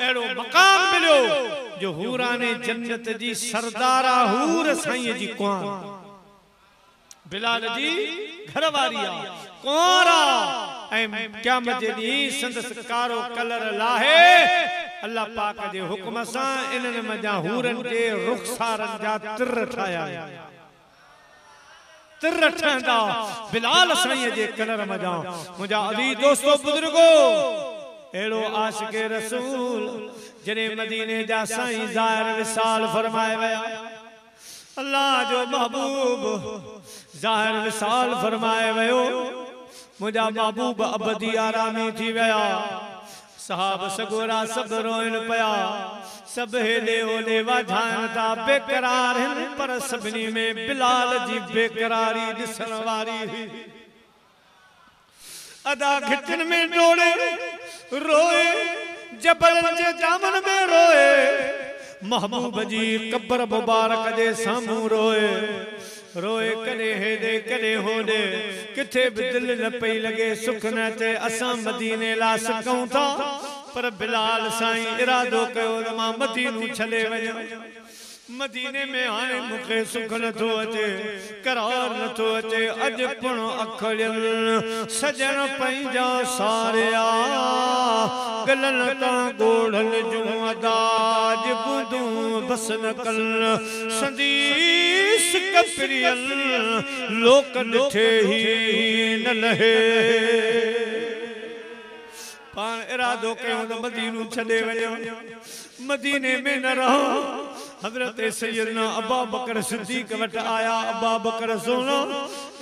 एड़ो मकाम मिलो जो हूराने जन्नत जी सरदारा हूर साईं जी कुआं बिलाल जी घरवारिया कुआरा क़यामत जे ॾींहुं संदस कारो कलर लाहे अल्लाह पाक जे हुक्म सां इन्हनि मजा हूरन जे रुखसारन जा तिर ठाया तिर ठंदा बिलाल साईं जे कलर मजा मुंहिंजा अज़ीज़ दोस्तो बुजुर्गो एड़ो आशिक़े रसूल जने मदीने जा साईं ज़ाहिर विसाल फरमाए वया अल्लाह जो महबूब ज़ाहिर विसाल फरमाए वयो मुझा महबूब अबदी आरामी थी वया साहब सगोरा सब रोइन पया सब हेले ओले वाझान ता बेकरार हैं पर सबनी में बिलाल जी बेकरारी दिसन वारी अदा घिटन में डोड़े रोए जबल जे जामन में रोए महबूब जी कब्र मुबारक जे सामू रोए रोए कदे हेदे कदे होदे किथे भी दिल न पई लगे सुख न थे असां मदीने ला सकूं था पर बिलाल साईं इरादो कयो त मां मदीनो छॾे वञा मदीने में हाणे मूंखे सुख नथो अचे करार नथो अचे अॼु पिण अखड़ियल सजण पंहिंजा सारिया गलन तां गोढ़ल जूं अदाज ॿुधूं बस न कल संदीस कपरियल लोक ॾिठे ही न लहे पाण इरादो कयो त मदीनो छॾे वञो मदीने में न रहो हजरत सैयदना अबू बकर सिद्दीक वट आया अबू बकर सोना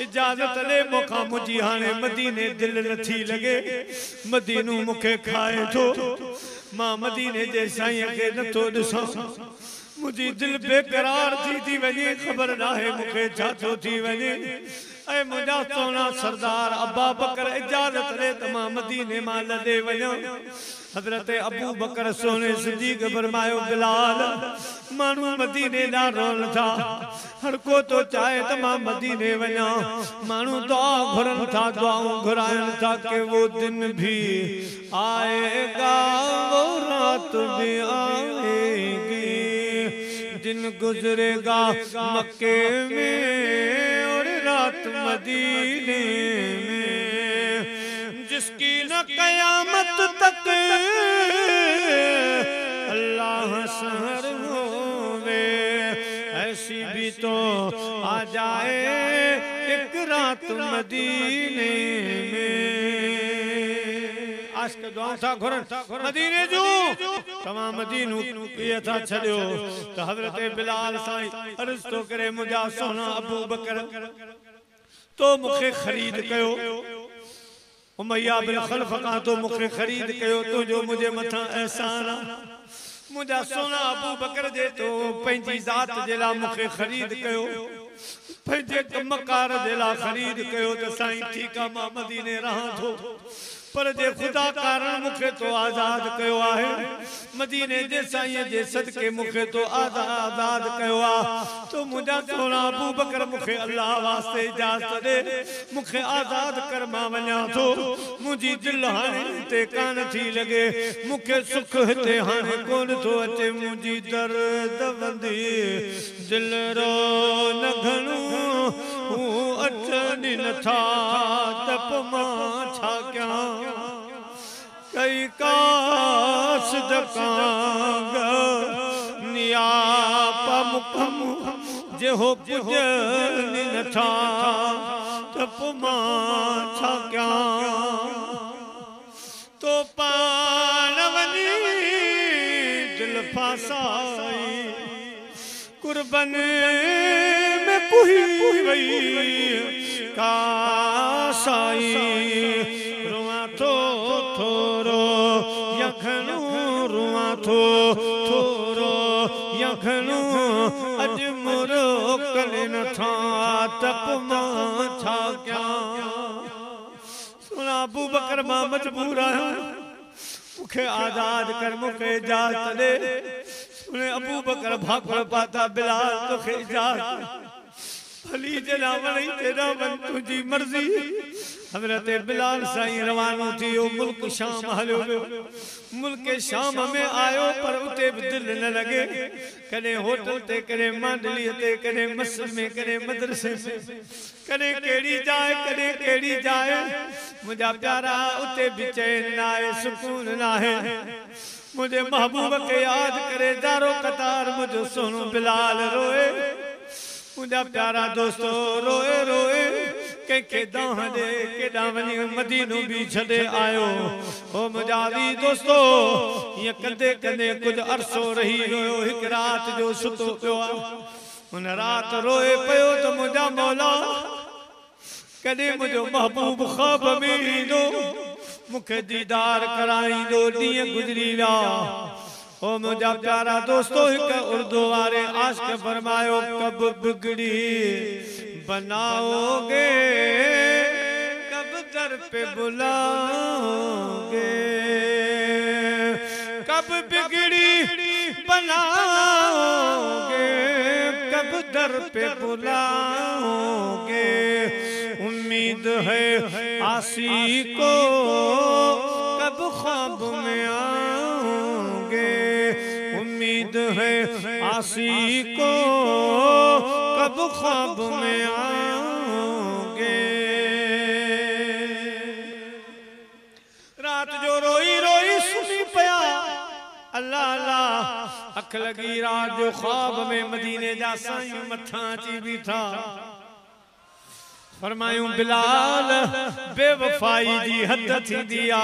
इजाजत ले मोखा मुझी हाने मदीने दिल नथी लगे मदीनो मुखे खाए थो मां मदीने जे साईं के नथो ॾिसां मुझी दिल बेकरार थी वञे खबर ना है मुखे छा थो थी वञे ऐ मुझा सोना सरदार अबू बकर इजाजत ले त मां मदीने मां लदे वञा हजरत अबू बकर सोने सिद्दीक फरमायो बिलाल मानू मदीने दा रोन था हर को तो चाहे त मां मदीने वञा मानू दुआ घुरन था दुआऊं घुरायन था कि वो दिन भी आएगा वो रात भी आएगी दिन गुजरेगा मक्के में और रात मदीने में जिसकी न कयामत तक अल्लाह सहर होवे ऐसी भी तो आ जाए एक रात मदीने में आशिक़ दुआ था घुरन मदीने जो तमाम मदीनो किए था छड़ियो तो हजरत बिलाल साईं अर्ज़ तो करे मुझा सोना अबू बकर तो मुखे खरीद कयो उमैया बिन खल्फ का तो मुखे खरीद कयो तो जो मुझे मथा एहसान मुझा सोना अबू बकर जे तो पंहिंजी ज़ात जे ला मुखे खरीद कयो पंहिंजे कमकार जे ला खरीद कयो तो साईं ठीक आ मां मदीने रहां थो पर जे खुदा कारण मुखे तो आजाद कयो आहे मदीने जे साईं जे सदके मुखे तो आजाद कयो आ तो मुझा सोना अबू बकर मुखे अल्लाह वास्ते इजाजत दे मुखे आजाद कर मां वञा थो मुझी दिल हाणे ते कान थी लगे मुखे सुख हिते हाणे कोन थो अचे मुझी दर्द बंदी दिल रो न घणो अचनि नथा तप मां छा कयां कई कास दकांग नियाप मुकम जे हो पुजनि नथा तप मां छा कयां तो पाण वञी दिल फासाई कुर्बन में कुही वई कासाई रुआ थो थोरो यखणो रुआ थो थोरो यखणो अज मुरो कल नथा तप मां छा कयां सुना अबू बकर मां मजबूर आहियां मुखे आजाद कर मुखे इजाजत दे सुने अबू बकर भागड़ पाता बिलाल तोखे इजाजत भली जना वणी तेरा मन तुझी मर्जी हजरत बिलाल साईं रवानो थियो मुल्क शाम हलियो वियो मुल्क शाम में आयो पर उते भी दिल न लगे कने होटल ते कने मांडली ते कने मस्जिद में कने मदरसे में कने केड़ी जाए मुझा प्यारा उते भी चैन ना है सुकून ना है मुझे महबूब के याद करे दारो कतार मुझे सोनो बिलाल रोए मुझा प्यारा दोस्तों रोए रोए के दाह दे के दावनी मदीनो भी छदे आयो ओ मुझा भी दोस्तों ये कंदे कंदे कुछ अरसो रही रोयो एक रात जो सुतो पियो उन रात रोए पियो तो मुझा मौला कदे मुझो महबूब ख्वाब में दो मुखे दीदार कराई दो दी गुजरी ला ओ मुझा प्यारा दोस्तों एक उर्दू वाले आशिक फरमायो कब बिगड़ी बनाओगे कब दर पे बुलाओगे कब बिगड़ी बनाओगे कब दर पे बुलाओगे उम्मीद है आसी को कब ख्वाब में आओगे उम्मीद है आसी को कब ख्वाब में आओगे रात जो रोई रोई सुनी पया अल्लाह अल्लाह अख लगी रात जो ख्वाब में मदीने जा साईं मथा ची भी था फरमायूं बिलाल बेवफाई जी हद थी दिया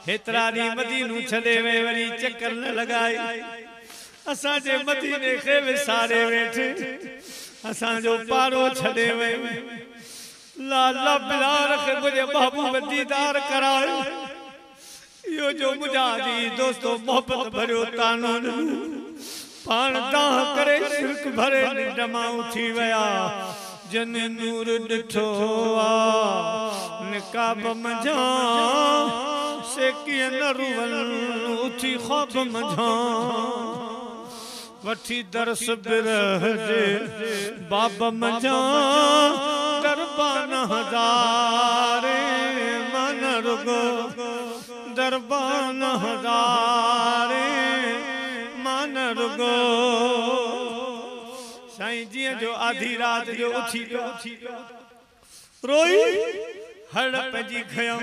हेतरा दी मदीनू छदे वे वरी चक्कर न लगाई असा जे मदीने खे विसारे वेठे असा जो पारो छदे वे ला ला बिलाल खे मुझे महबूब दीदार कराए यो जो मुजादी दोस्तों मोहब्बत भरियो तानो पान दाह करे शिरक भरे निडमाऊ थी वया जन नूर डिठो निकाब मझा से कियन रुवन उठी ख्वाब मझा वठी दरस बिरह जे बाब मझा दरबान हजारे मन रुगो दरबान हजारे मन रुगो साईं जी जो आधी रात जो उठी रोई हड़ पंजी खया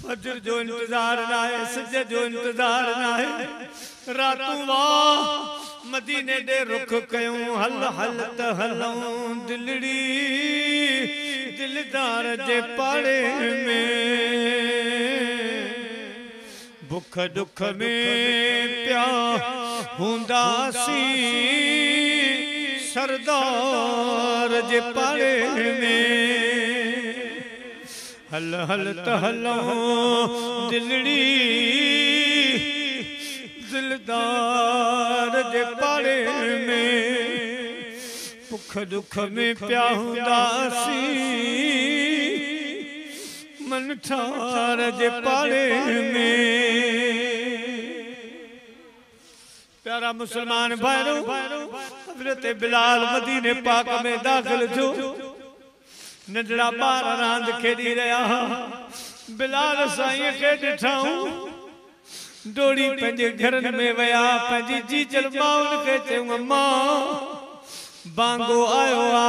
फजर जो इंतजार ना है सज जो इंतजार ना है रातों वाह मदीने दे रुख कयूं हल हल त हलूं दिलड़ी दिलदार जे पाड़े में भुख दुख में प्या हुंदासी सरदार जे पाड़े में हल हल तहलो दिलड़ी दिलदार जे पाड़े में भुख दुख में प्या हुंदासी मन ठार जे पाड़े में प्यारा मुसलमान भाइयों हजरत बिलाल मदीने पाक में दाखिल जो नजरा बार रांद खेड़ी रहा बिलाल साईं खे ॾिठाऊं डोड़ी पंहिंजे घरनि में वया पंहिंजी जीजल माउन खे चयूं अम्मा बांगो आयो आ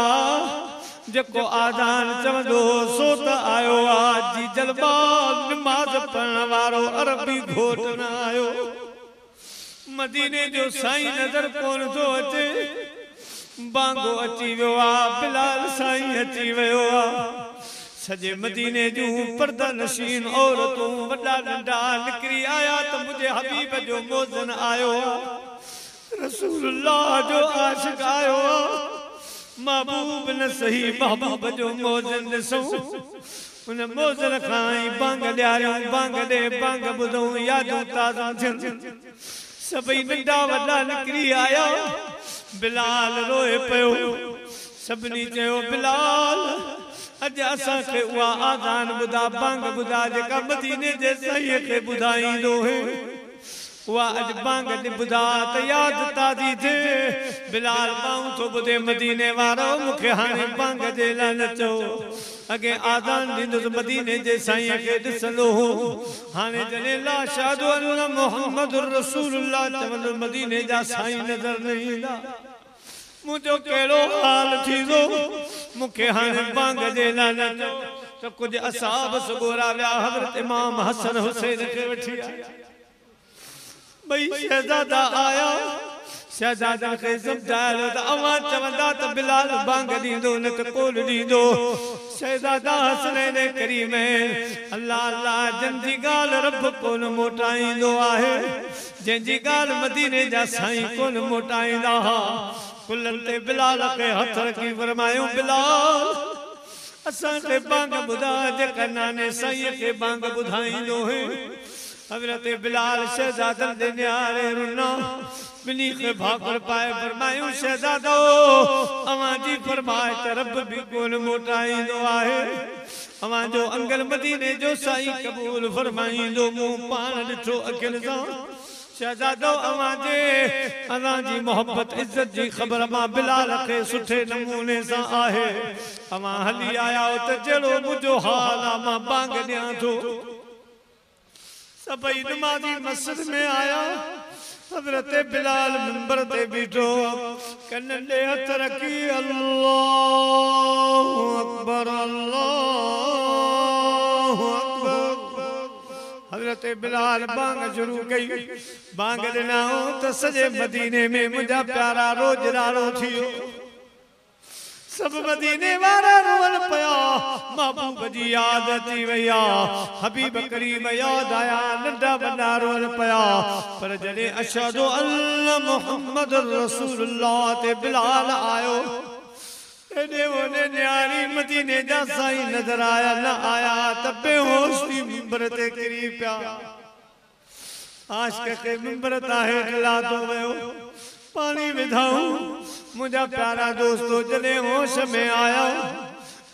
जेको आदान चवंदो सो त आयो आ जीजल माउ नमाज़ पढ़ण वारो अरबी घोट न आयो मदीने जो साईं नजर कोन थो अचे बांगो अची वियो आ बिलाल साईं अची वियो आ सजे मदीने जूं पर्दा नशीन औरतूं वॾा नंढा निकिरी आया त मुंहिंजे हबीब जो मोज़न आयो रसूलुल्लाह जो आशिक आयो महबूब न सही महबूब जो मोज़न ॾिसूं उन मोज़न खां ई बांग ॾियारियूं बांग ॾे बांग ॿुधूं यादूं ताज़ा थियनि सभई नंढा वॾा निकिरी आया बिलाल रोए पियो सभिनी चयो बिलाल अॼु असांखे उहा आज़ान ॿुधा बांग ॿुधा जेका मदीने जे साईं खे ॿुधाईंदो है वा अज बांग बुधा त याद ताजी थे बिलाल पाऊं तो बुधे मदीने वारो मुखे हाने बांग जे लाल चो अगे आदान दींदुस मदीने जे साईं के दिसलो हाने जने ला शादु अल्लाह मुहम्मदुर रसूलुल्लाह चवल मदीने जा साईं नजर नहीं ला मुझो केड़ो हाल थींदो मुखे हाने बांग जे लाल चो तो कुछ असहाब सगोरा व्या हजरत इमाम हसन हुसैन के वठी भाई शहजादा आया शहजादा के समझायो त अवां चवंदा त बिलाल बांग दींदो न त कोल दींदो शहजादा हसनैन करीम अल्लाह अल्लाह जंजी गाल रब कोल मोटाईंदो आहे जंजी गाल मदीने जा साईं कोल मोटाईंदा कुलन ते बिलाल के हथ रखी फरमायो बिलाल असां के बांग बुधा जे कनाने साईं के बांग बुधाईंदो है हजरत बिलाल शहजादन दे न्यारे रुना बिनी के भाकर पाए फरमायो शहजादो अवां जी फरमाए त रब भी कोल मोटाईंदो आहे अवां जो अंगल मदीने जो साईं कबूल फरमाईंदो मुंह पान ॾिठो अखियुनि सां शहजादो अवां जी मोहब्बत इज्जत जी ख़बर मां बिलाल के सुठे नमूने सां आहे अवां हली आया हो त जहिड़ो मुंहिंजो हाल आहे मां बांग ॾियां थो सबई नमाजी मस्जिद में आया हजरत बिलाल मिंबर ते बीठो कन्न दे हथ रखी अल्लाहु अकबर अल्लाहु अकबर हजरत बिलाल बांग शुरू कई बांग ॾिना त सॼे मदीने में मुंहिंजा प्यारा रोजरारो थियो सब मदीने वारा रोल पया महबूब जी याद अची वया हबीब करीम याद आया नंढा वॾा रोल पया पर जॾहिं अशहदु अल्ला मुहम्मद रसूलुल्लाह ते बिलाल आयो एॾे ओॾे न्यारी मदीने जा साईं नजर आया न आया त बेहोश थी मिंबर ते किरी पिया आशिक़ के मिंबर ता हेठ लाथो वियो पानी विधाऊं मुझा प्यारा दोस्तों जले होश में आया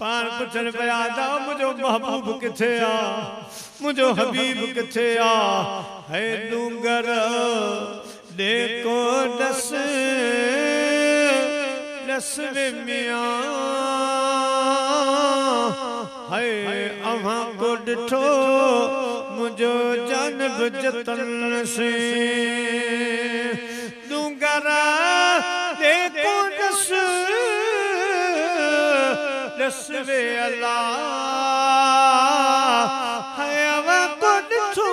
पान पुछन पया दा मुझो महबूब किथे आ मुझो हबीब किथे आ है डूंगर देखो दस दस मियां है अवां को डिठो मुझो जानब जतन से डूंगर देखो दसवे अल्लाह है अवां को डिठो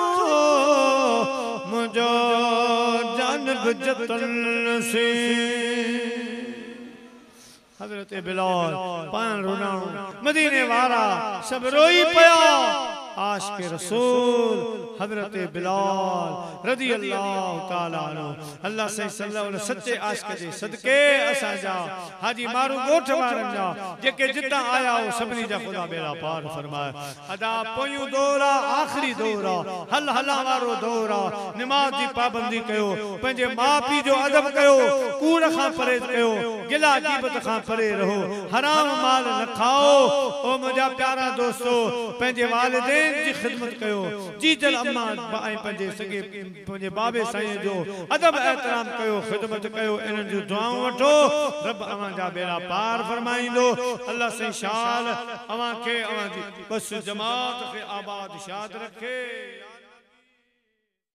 मुझो जानब जतन से हजरत बिलाल पान रोना मदीने वारा सब रोई पया आशिक़ रसूल हजरत बिलाल रज़ी अल्लाह ताला अन्हु अल्लाह सल्लल्लाहु अलैहि सच्चे आशिक़ जे सदके असां जा हाजी मारू गोठ वारन जा जेके जिता आया हो सभनी जा खुदा बेड़ा पार फरमाए अदा पोयूं दौरा आखिरी दौरा हल हला वारो दौरा नमाज जी पाबंदी कयो पंहिंजे माउ पीउ जो अदब कयो कूड़ खां परहेज़ कयो गिला गीबत खां परे रहो हराम माल न खाओ ओ मुंहिंजा प्यारा दोस्तो पंहिंजे वालिदैन जी खिदमत कयो जीजल अम्मा ऐं पंहिंजे सगे पंहिंजे बाबे साईं जो अदब एहतराम कयो खिदमत कयो इन्हनि जूं दुआऊं वठो रब अवां जा बेड़ा पार फरमाईंदो अल्लाह साईं शाल अवां खे अवां जी बस जमात खे आबाद शाद रखे।